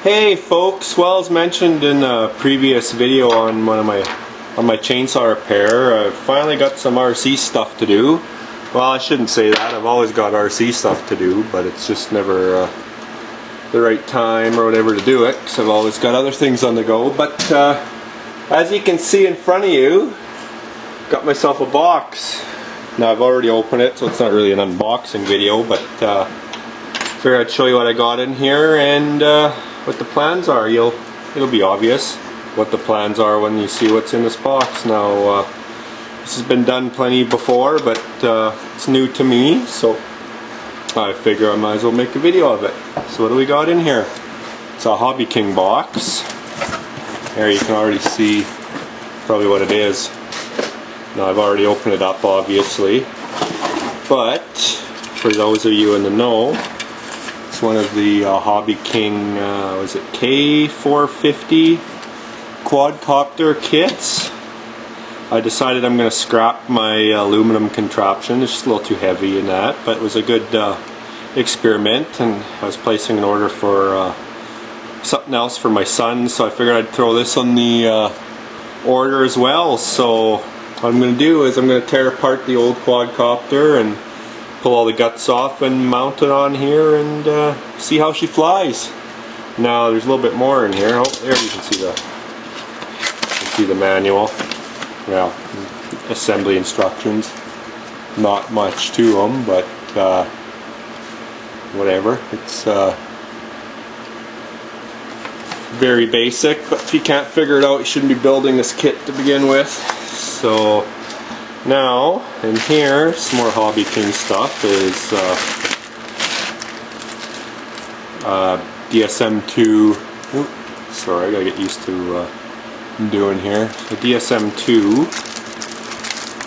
Hey folks, well, as mentioned in a previous video on my chainsaw repair, I finally got some RC stuff to do. Well, I shouldn't say that. I've always got RC stuff to do, but it's just never the right time or whatever to do it, because I've always got other things on the go. But as you can see in front of you, got myself a box. Now I've already opened it, so it's not really an unboxing video, but figured I'd show you what I got in here and what the plans are. It'll be obvious what the plans are when you see what's in this box. Now this has been done plenty before, but it's new to me, so I figure I might as well make a video of it. So what do we got in here? It's a Hobby King box. There you can already see probably what it is. Now I've already opened it up, obviously, but for those of you in the know, it's one of the Hobby King, was it K450 quadcopter kits. I decided I'm going to scrap my aluminum contraption. It's just a little too heavy in that, but it was a good experiment, and I was placing an order for something else for my son, so I figured I'd throw this on the order as well. So what I'm going to do is I'm going to tear apart the old quadcopter and pull all the guts off and mount it on here and see how she flies. Now there's a little bit more in here. Oh, there you can see the manual. Well, assembly instructions. Not much to them, but whatever. It's very basic, but if you can't figure it out, you shouldn't be building this kit to begin with. So now, in here, some more Hobby King stuff is DSM-2. Sorry, I gotta get used to what I'm doing here. The DSM-2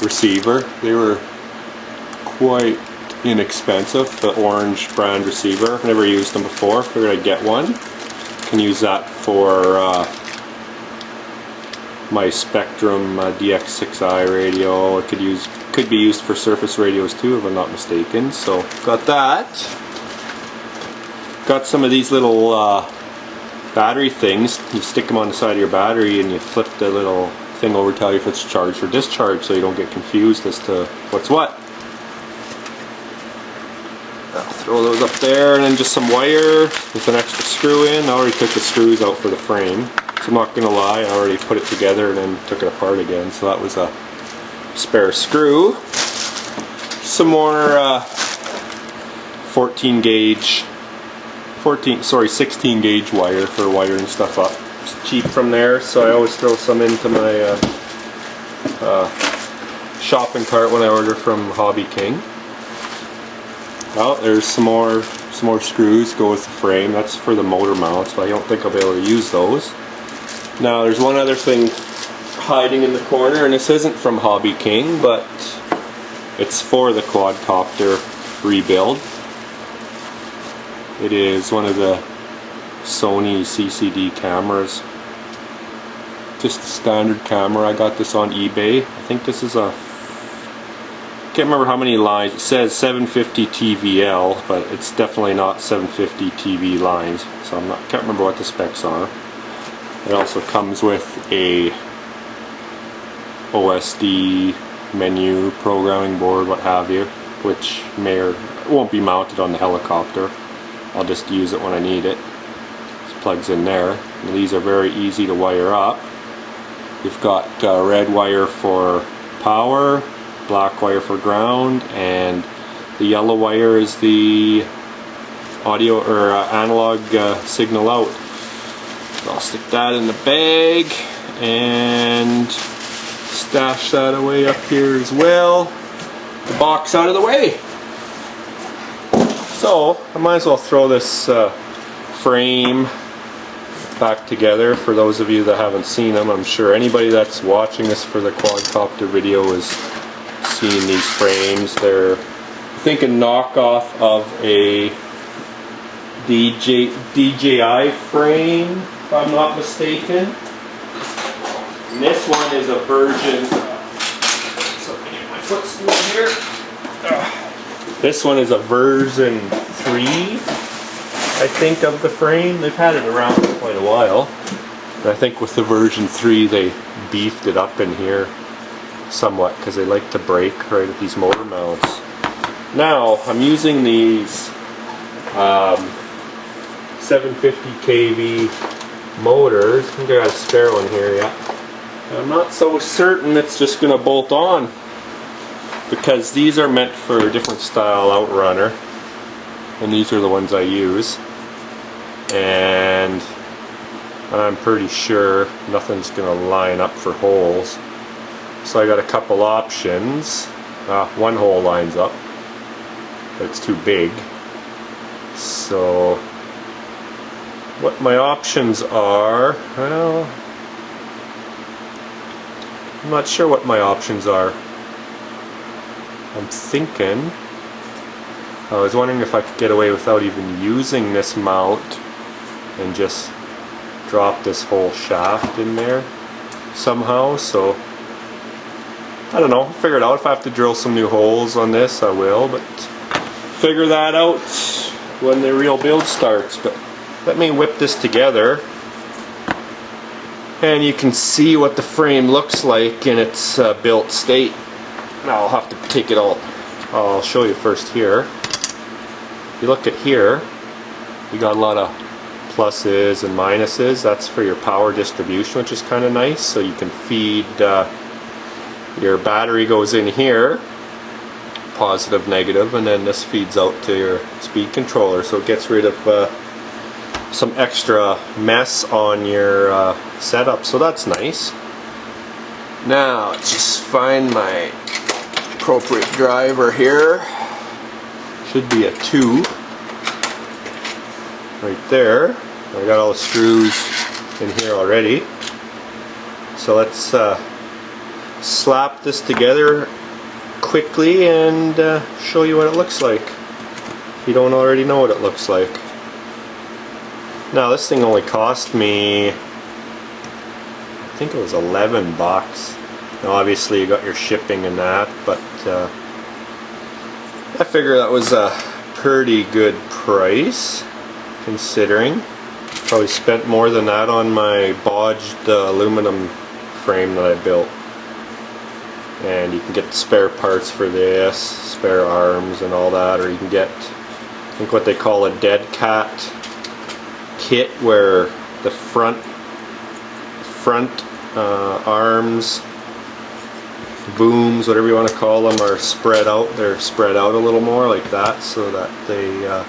receiver. They were quite inexpensive. The orange brand receiver. I've never used them before. Figured I'd get one. Can use that for my Spectrum DX6i radio. It could be used for surface radios too, if I'm not mistaken. So got that. Got some of these little battery things. You stick them on the side of your battery and you flip the little thing over to tell you if it's charged or discharged, so you don't get confused as to what's what. I'll throw those up there, and then just some wire with an extra screw in. I already took the screws out for the frame. So I'm not gonna lie, I already put it together and then took it apart again, so that was a spare screw. Some more 16 gauge wire for wiring stuff up. It's cheap from there, so I always throw some into my shopping cart when I order from Hobby King. Well, there's some more screws go with the frame. That's for the motor mount, so I don't think I'll be able to use those. Now there's one other thing hiding in the corner, and this isn't from Hobby King, but it's for the quadcopter rebuild. It is one of the Sony CCD cameras. Just a standard camera. I got this on eBay. I think this is a, can't remember how many lines. It says 750 TVL, but it's definitely not 750 TV lines. So can't remember what the specs are. It also comes with a OSD menu, programming board, what have you, which won't be mounted on the helicopter. I'll just use it when I need it. It plugs in there. And these are very easy to wire up. You've got red wire for power, black wire for ground, and the yellow wire is the audio or analog signal out. So I'll stick that in the bag and stash that away up here as well. The box out of the way. So I might as well throw this frame back together for those of you that haven't seen them. I'm sure anybody that's watching this for the quadcopter video has seen these frames. They're, I think, a knockoff of a DJI frame, if I'm not mistaken. And this one is a version, so let me get my footstool here. This one is a version 3 I think, of the frame. They've had it around for quite a while. And I think with the version 3 they beefed it up in here somewhat because they like to break right at these motor mounts. Now I'm using these 750 kV motors. I think I got a spare one here, yeah. I'm not so certain it's just going to bolt on because these are meant for a different style outrunner, and these are the ones I use. And I'm pretty sure nothing's going to line up for holes. So I got a couple options. One hole lines up, but it's too big. So what my options are, well, I'm not sure what my options are. I'm thinking, I was wondering if I could get away without even using this mount and just drop this whole shaft in there somehow. So I don't know, figure it out. If I have to drill some new holes on this, I will, but figure that out when the real build starts. But let me whip this together and you can see what the frame looks like in its built state. Now I'll have to take it all, I'll show you first here. If you look at here, you got a lot of pluses and minuses. That's for your power distribution, which is kind of nice. So you can feed, your battery goes in here, positive, negative, and then this feeds out to your speed controller. So it gets rid of some extra mess on your setup, so that's nice. Now let's just find my appropriate driver here. Should be a 2 right there. I got all the screws in here already. So let's slap this together quickly and show you what it looks like, if you don't already know what it looks like. Now this thing only cost me, I think it was 11 bucks. Now obviously you got your shipping and that, but I figure that was a pretty good price considering. Probably spent more than that on my bodged aluminum frame that I built. And you can get spare parts for this, spare arms and all that, or you can get, I think, what they call a dead cat kit, where the front arms, booms, whatever you want to call them, are spread out. They're spread out a little more like that, so that they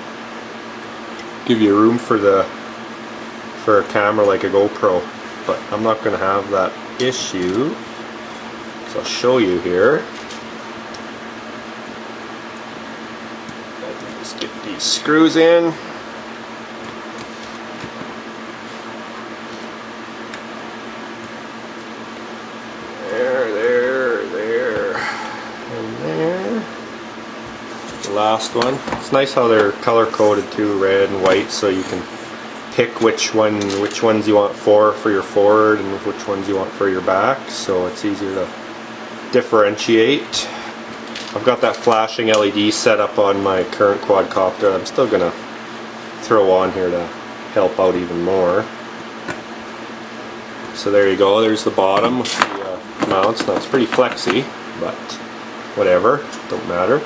give you room for a camera like a GoPro. But I'm not going to have that issue, so I'll show you here. Just get these screws in. Last one. It's nice how they're color coded too, red and white, so you can pick which ones you want for your forward and which ones you want for your back, so it's easier to differentiate. I've got that flashing LED set up on my current quadcopter. I'm still gonna throw on here to help out even more. So there you go, there's the bottom with the mounts. Now it's pretty flexy, but whatever, don't matter.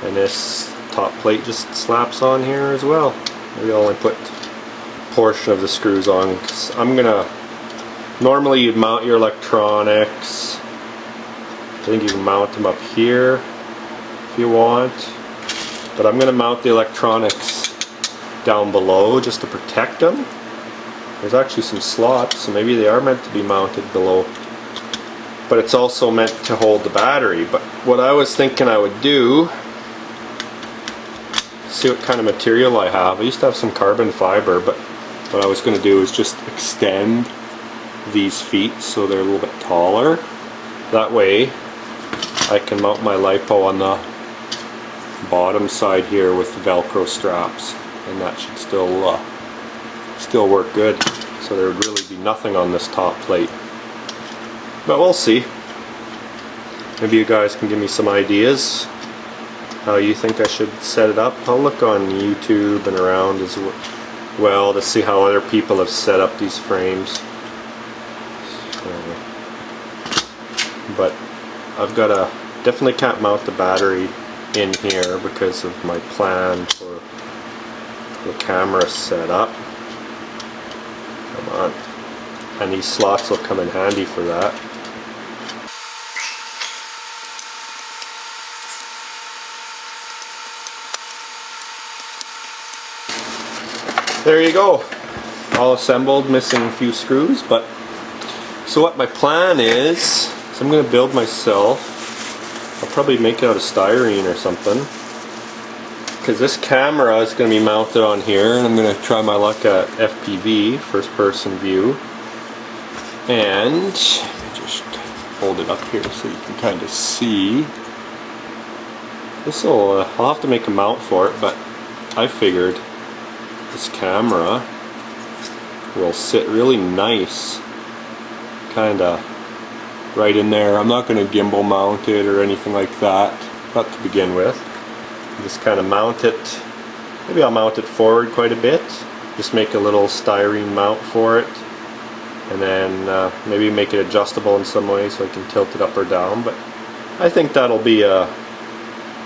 And this top plate just slaps on here as well. Maybe I'll only put a portion of the screws on, 'cause I'm gonna, normally you'd mount your electronics, I think you can mount them up here if you want, but I'm gonna mount the electronics down below just to protect them. There's actually some slots, so maybe they are meant to be mounted below, but it's also meant to hold the battery. But what I was thinking I would do, see what kind of material I have. I used to have some carbon fiber, but what I was going to do is just extend these feet so they're a little bit taller. That way I can mount my LiPo on the bottom side here with the Velcro straps, and that should still work good. So there would really be nothing on this top plate, but we'll see. Maybe you guys can give me some ideas how you think I should set it up. I'll look on YouTube and around as well to see how other people have set up these frames. But I've got to definitely can't mount the battery in here because of my plan for the camera setup. Come on. And these slots will come in handy for that. There you go. All assembled, missing a few screws, but so what my plan is I'm going to build myself. I'll probably make it out of styrene or something, because this camera is going to be mounted on here, and I'm going to try my luck at FPV, first person view. And let me just hold it up here so you can kind of see. This will I'll have to make a mount for it, but I figured this camera will sit really nice, kind of right in there. I'm not going to gimbal mount it or anything like that, not to begin with. Just kind of mount it. Maybe I'll mount it forward quite a bit. Just make a little styrene mount for it, and then maybe make it adjustable in some way so I can tilt it up or down. But I think that'll be a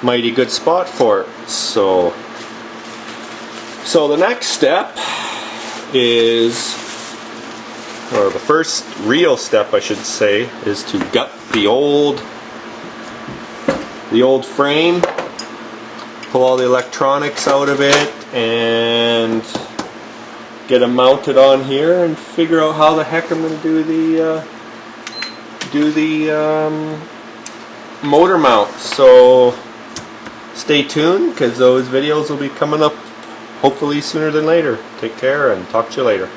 mighty good spot for it. So the next step is, or the first real step I should say, is to gut the old frame, pull all the electronics out of it, and get them mounted on here, and figure out how the heck I'm going to do the motor mount. So stay tuned, because those videos will be coming up hopefully sooner than later. Take care and talk to you later.